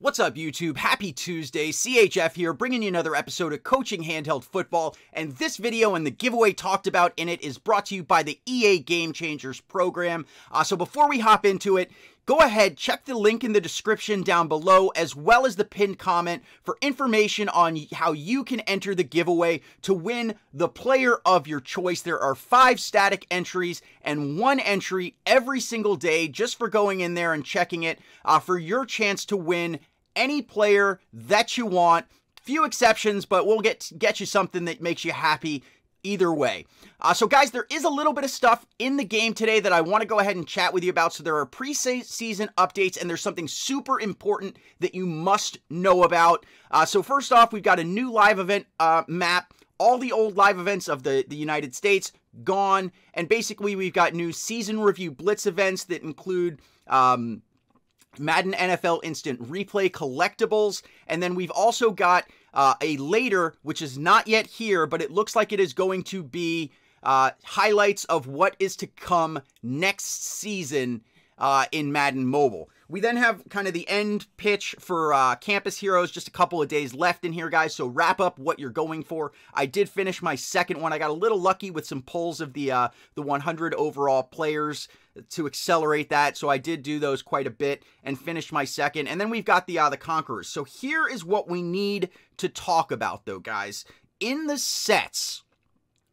What's up, YouTube? Happy Tuesday. CHF here, bringing you another episode of Coaching Handheld Football, and this video and the giveaway talked about in it is brought to you by the EA Game Changers program. So before we hop into it, go ahead, check the link in the description down below, as well as the pinned comment for information on how you can enter the giveaway to win the player of your choice. There are 5 static entries and 1 entry every single day just for going in there and checking it for your chance to win any player that you want. Few exceptions, but we'll get you something that makes you happy either way. So guys, there is a little bit of stuff in the game today that I want to go ahead and chat with you about. So there are preseason updates, and there's something super important that you must know about. So first off, we've got a new live event map. All the old live events of the United States gone, and basically we've got new season review blitz events that include Madden NFL Instant Replay collectibles, and then we've also got a later, which is not yet here, but it looks like it is going to be highlights of what is to come next season in Madden Mobile. We then have kind of the end pitch for Campus Heroes, just a couple of days left in here, guys, so wrap up what you're going for. I did finish my second one. I got a little lucky with some pulls of the 100 overall players to accelerate that, so I did do those quite a bit and finished my second. And then we've got the Conquerors. So here is what we need to talk about, though, guys. In the sets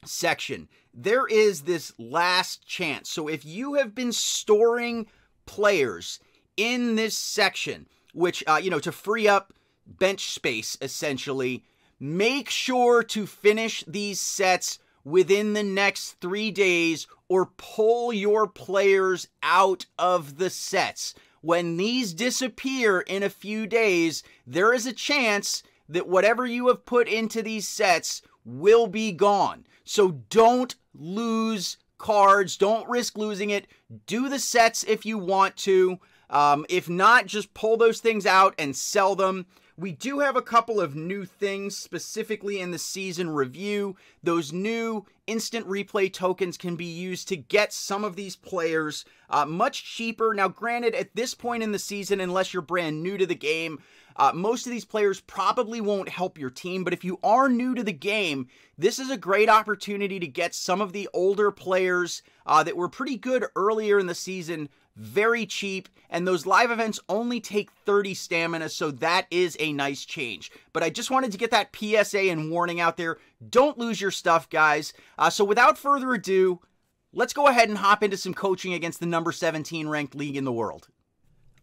section, there is this last chance. So if you have been storing players in this section, which, to free up bench space, essentially, make sure to finish these sets within the next 3 days or pull your players out of the sets. When these disappear in a few days, there is a chance that whatever you have put into these sets will be gone. So don't lose cards. Don't risk losing it. Do the sets if you want to. If not, just pull those things out and sell them. We do have a couple of new things specifically in the season review. Those new instant replay tokens can be used to get some of these players much cheaper. Now, granted, at this point in the season, unless you're brand new to the game, most of these players probably won't help your team. But if you are new to the game, this is a great opportunity to get some of the older players that were pretty good earlier in the season very cheap, and those live events only take 30 stamina, so that is a nice change. But I just wanted to get that PSA and warning out there. Don't lose your stuff, guys. So without further ado, let's go ahead and hop into some coaching against the number 17 ranked league in the world.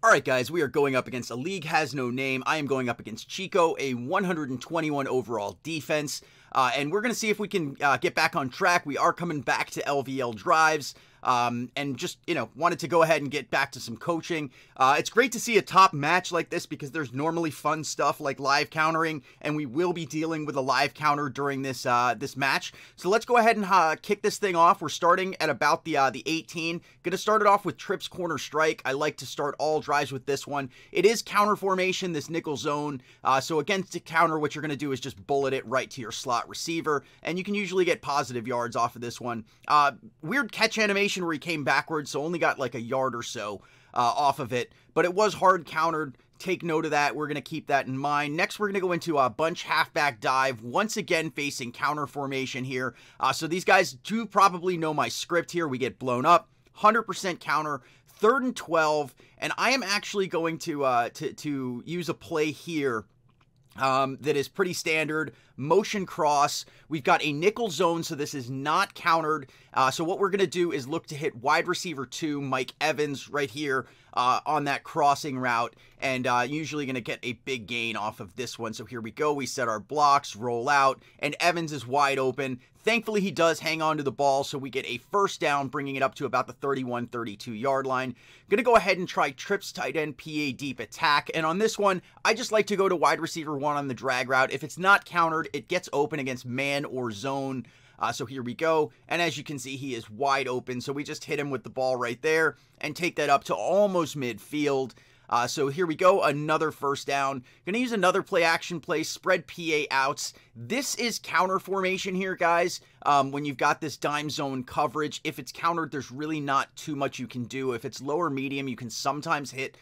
Alright guys, we are going up against a league has no name. I am going up against Chico, a 121 overall defense. And we're going to see if we can get back on track. We are coming back to LVL drives. And just, wanted to go ahead and get back to some coaching. It's great to see a top match like this because there's normally fun stuff like live countering, and we will be dealing with a live counter during this this match. So let's go ahead and kick this thing off. We're starting at about the 18. Gonna start it off with trips corner strike. I like to start all drives with this one. It is counter formation, this nickel zone. So against the counter, what you're gonna do is just bullet it right to your slot receiver, and you can usually get positive yards off of this one. Weird catch animation where he came backwards, so only got like a yard or so off of it, but it was hard countered. Take note of that. We're going to keep that in mind. Next, we're going to go into a bunch halfback dive, once again facing counter formation here. So these guys do probably know my script here. We get blown up, 100% counter, 3rd and 12, and I am actually going to use a play here that is pretty standard. Motion cross. We've got a nickel zone, so this is not countered. So what we're going to do is look to hit wide receiver 2, Mike Evans, right here on that crossing route, and usually going to get a big gain off of this one. So here we go. We set our blocks, roll out, and Evans is wide open. Thankfully, he does hang on to the ball, so we get a first down, bringing it up to about the 31, 32-yard line. Going to go ahead and try trips tight end PA deep attack, and on this one, I just like to go to wide receiver 1 on the drag route. If it's not countered, it gets open against man or zone. So here we go, and as you can see, he is wide open, so we just hit him with the ball right there and take that up to almost midfield. So here we go, another first down. Gonna use another play action play, spread PA outs. This is counter formation here, guys. when you've got this dime zone coverage. If it's countered, there's really not too much you can do. If it's lower medium, you can sometimes hit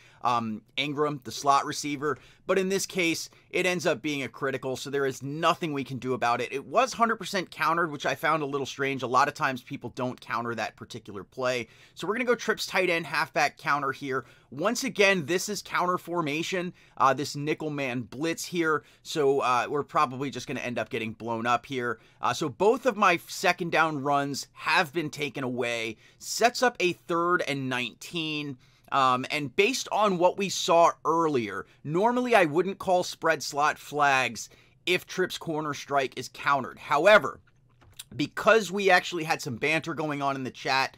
Ingram, the slot receiver. But in this case, it ends up being a critical, so there is nothing we can do about it. It was 100% countered, which I found a little strange. A lot of times people don't counter that particular play. So we're going to go trips tight end, halfback counter here. Once again, this is counter formation, this nickel man blitz here. So we're probably just going to end up getting blown up here. So both of my second down runs have been taken away. Sets up a 3rd and 19. And based on what we saw earlier, normally I wouldn't call spread slot flags if trips corner strike is countered. However, because we actually had some banter going on in the chat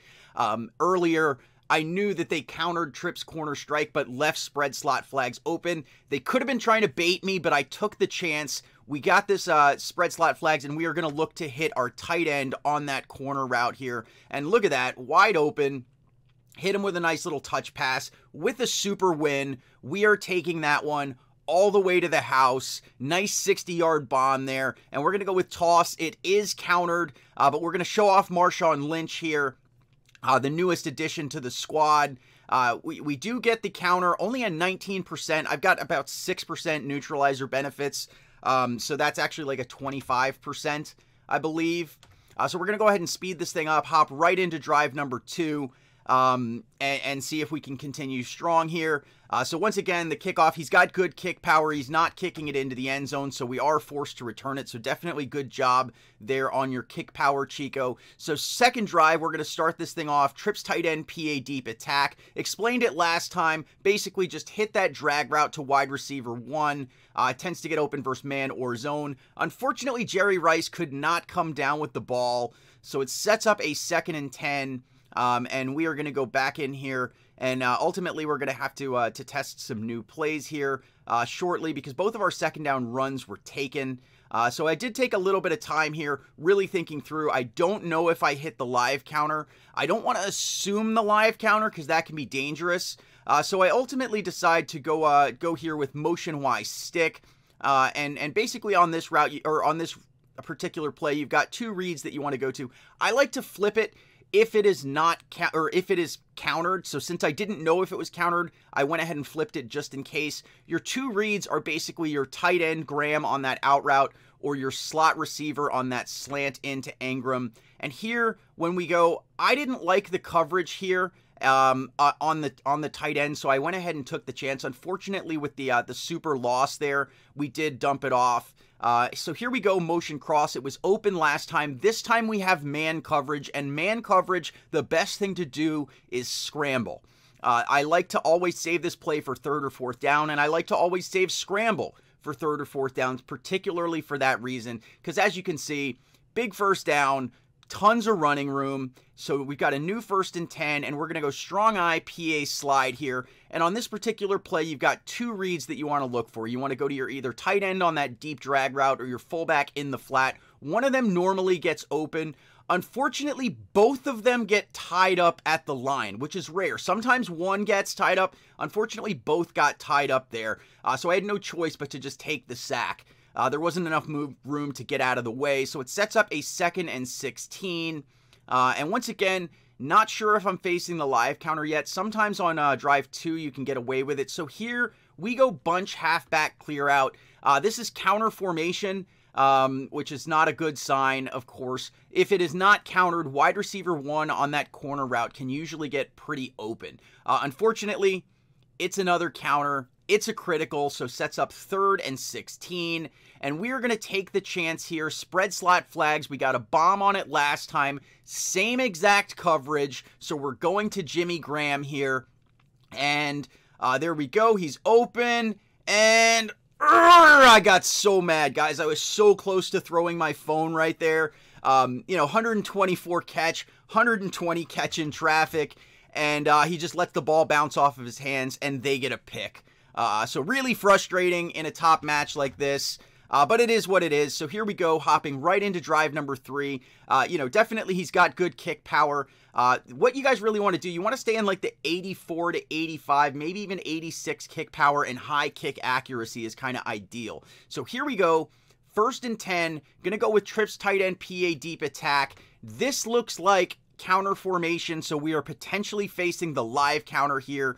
earlier, I knew that they countered trips corner strike but left spread slot flags open. They could have been trying to bait me, but I took the chance. We got this spread slot flags, and we are going to look to hit our tight end on that corner route here. And look at that, wide open. Hit him with a nice little touch pass with a super win. We are taking that one all the way to the house. Nice 60-yard bomb there. And we're going to go with toss. It is countered, but we're going to show off Marshawn Lynch here, the newest addition to the squad. We do get the counter, only a 19%. I've got about 6% neutralizer benefits, so that's actually like a 25%, I believe. So we're going to go ahead and speed this thing up, hop right into drive number 2. And see if we can continue strong here. So once again, the kickoff, he's got good kick power. He's not kicking it into the end zone, so we are forced to return it. So definitely good job there on your kick power, Chico. So second drive, we're going to start this thing off. Trips tight end, PA deep attack. Explained it last time. Basically just hit that drag route to wide receiver 1. Tends to get open versus man or zone. Unfortunately, Jerry Rice could not come down with the ball. So it sets up a 2nd and 10. And we are going to go back in here, and ultimately we're going to have to test some new plays here shortly, because both of our second down runs were taken. So I did take a little bit of time here, really thinking through. I don't know if I hit the live counter. I don't want to assume the live counter, because that can be dangerous. So I ultimately decide to go here with motion Y stick, and basically on this route, or on this particular play, you've got 2 reads that you want to go to. I like to flip it if it is not if it is countered. So since I didn't know if it was countered, I went ahead and flipped it just in case. Your 2 reads are basically your tight end Graham on that out route, or your slot receiver on that slant into Ingram. And here, when we go, I didn't like the coverage here on the tight end, so I went ahead and took the chance. Unfortunately, with the super loss there, we did dump it off. So here we go, motion cross. It was open last time. This time we have man coverage, and man coverage, the best thing to do is scramble. I like to always save this play for 3rd or 4th down, and I like to always save scramble for 3rd or 4th downs, particularly for that reason, because as you can see, big first down, tons of running room. So we've got a new 1st and 10, and we're going to go strong eye PA slide here. And on this particular play, you've got 2 reads that you want to look for. You want to go to your either tight end on that deep drag route, or your fullback in the flat. One of them normally gets open. Unfortunately, both of them get tied up at the line, which is rare. Sometimes one gets tied up. Unfortunately, both got tied up there. So I had no choice but to just take the sack. There wasn't enough room to get out of the way, so it sets up a 2nd and 16. And once again, not sure if I'm facing the live counter yet. Sometimes on drive 2, you can get away with it. So here we go bunch halfback clear out. This is counter formation, which is not a good sign, of course. If it is not countered, wide receiver 1 on that corner route can usually get pretty open. Unfortunately, it's another counter. It's a critical, so sets up 3rd and 16. And we are going to take the chance here. Spread slot flags. We got a bomb on it last time. Same exact coverage. So we're going to Jimmy Graham here. And there we go. He's open. And I got so mad, guys. I was so close to throwing my phone right there. 124 catch, 120 catch in traffic. And he just lets the ball bounce off of his hands, and they get a pick. So really frustrating in a top match like this. But it is what it is. So here we go, hopping right into drive number 3. Definitely he's got good kick power. What you guys really want to do, you want to stay in like the 84 to 85, maybe even 86 kick power, and high kick accuracy is kind of ideal. So here we go. First and 10, gonna go with trips tight end PA deep attack. This looks like counter formation, so we are potentially facing the live counter here.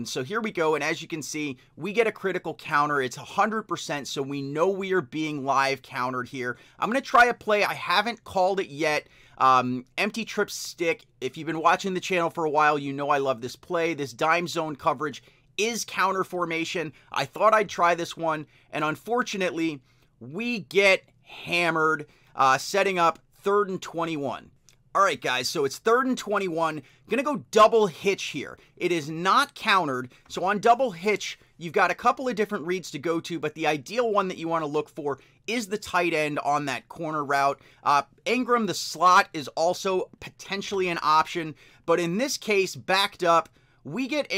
So here we go, and as you can see, we get a critical counter. It's 100%, so we know we are being live countered here. I'm going to try a play. I haven't called it yet. Empty trip stick. If you've been watching the channel for a while, you know I love this play. This dime zone coverage is counter formation. I thought I'd try this one, and unfortunately, we get hammered, setting up 3rd and 21. All right, guys, so it's 3rd and 21. Gonna go double hitch here. It is not countered, so on double hitch, you've got a couple of different reads to go to, but the ideal one that you want to look for is the tight end on that corner route. Ingram, the slot, is also potentially an option, but in this case, backed up, we get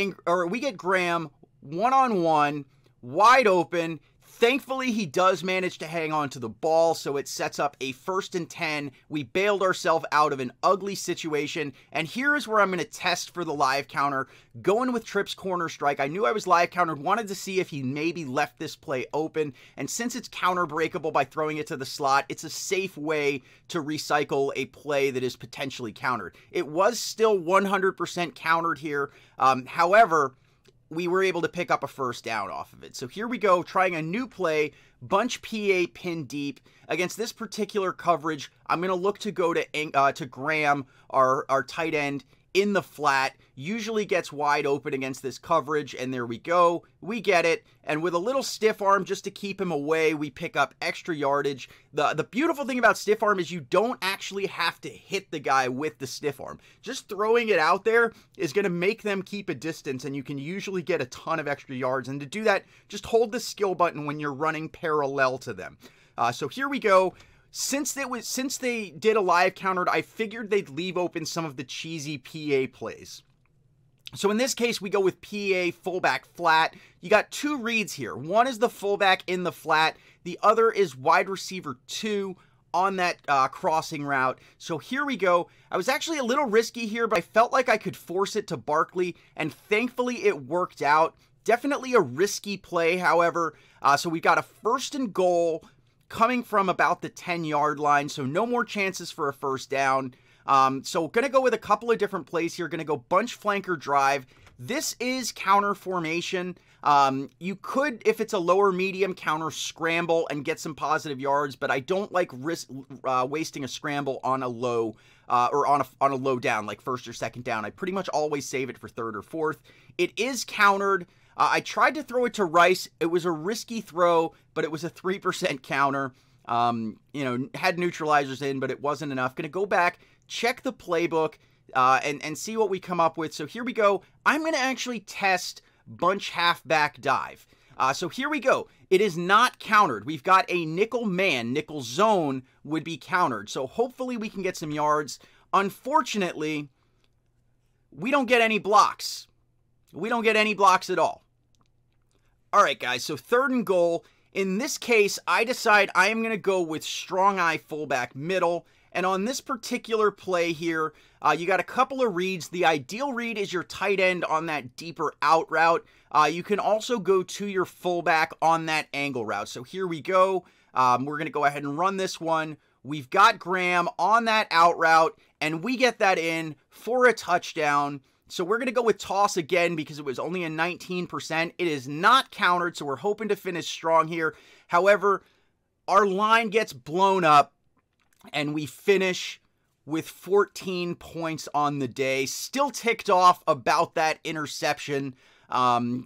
Graham one-on-one, wide open. Thankfully, he does manage to hang on to the ball, so it sets up a 1st and 10. We bailed ourselves out of an ugly situation, and here is where I'm going to test for the live counter. Going with Tripp's corner strike, I knew I was live countered, wanted to see if he maybe left this play open, and since it's counter breakable by throwing it to the slot, it's a safe way to recycle a play that is potentially countered. It was still 100% countered here, however, we were able to pick up a 1st down off of it. So here we go, trying a new play, bunch PA pin deep. Against this particular coverage, I'm going to look to go to Graham, our tight end, in the flat. Usually gets wide open against this coverage, and there we go. We get it, and with a little stiff arm just to keep him away, we pick up extra yardage. The beautiful thing about stiff arm is you don't actually have to hit the guy with the stiff arm. Just throwing it out there is going to make them keep a distance, and you can usually get a ton of extra yards. And to do that, just hold the skill button when you're running parallel to them. So here we go. Since they did a live counter, I figured they'd leave open some of the cheesy PA plays. So in this case, we go with PA fullback flat. You got 2 reads here. One is the fullback in the flat. The other is wide receiver 2 on that crossing route. So here we go. I was actually a little risky here, but I felt like I could force it to Barkley, and thankfully it worked out. Definitely a risky play, however. So we got a 1st and goal coming from about the 10-yard line, so no more chances for a 1st down. So going to go with a couple of different plays here. Going to go bunch flanker drive. This is counter formation. You could, if it's a lower medium, counter scramble and get some positive yards, but I don't like wasting a scramble on a low or on a low down, like 1st or 2nd down. I pretty much always save it for 3rd or 4th. It is countered. I tried to throw it to Rice. It was a risky throw, but it was a 3% counter. You know, had neutralizers in, but it wasn't enough. Going to go back, check the playbook, and see what we come up with. So here we go. I'm going to actually test bunch halfback dive. So here we go. It is not countered. We've got a nickel man. Nickel zone would be countered. So hopefully we can get some yards. Unfortunately, we don't get any blocks. We don't get any blocks at all. All right, guys, so 3rd and goal. In this case, I decide I am going to go with strong eye fullback middle. And on this particular play here, you got a couple of reads. The ideal read is your tight end on that deeper out route. You can also go to your fullback on that angle route. So here we go. We're going to go ahead and run this one. We've got Graham on that out route, and we get that in for a touchdown. So we're going to go with toss again because it was only a 19%. It is not countered, so we're hoping to finish strong here. However, our line gets blown up, and we finish with 14 points on the day. Still ticked off about that interception.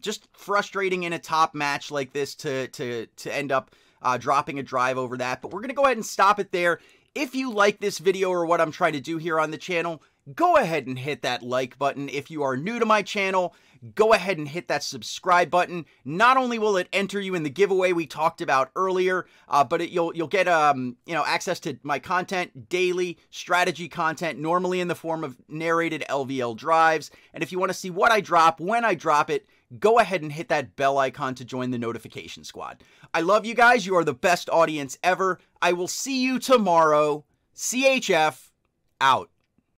Just frustrating in a top match like this to end up dropping a drive over that. But we're going to go ahead and stop it there. If you like this video or what I'm trying to do here on the channel, go ahead and hit that like button. If you are new to my channel, go ahead and hit that subscribe button. Not only will it enter you in the giveaway we talked about earlier, but you'll get access to my content, daily strategy content, normally in the form of narrated LVL drives. And if you want to see what I drop, when I drop it, go ahead and hit that bell icon to join the notification squad. I love you guys. You are the best audience ever. I will see you tomorrow. CHF out.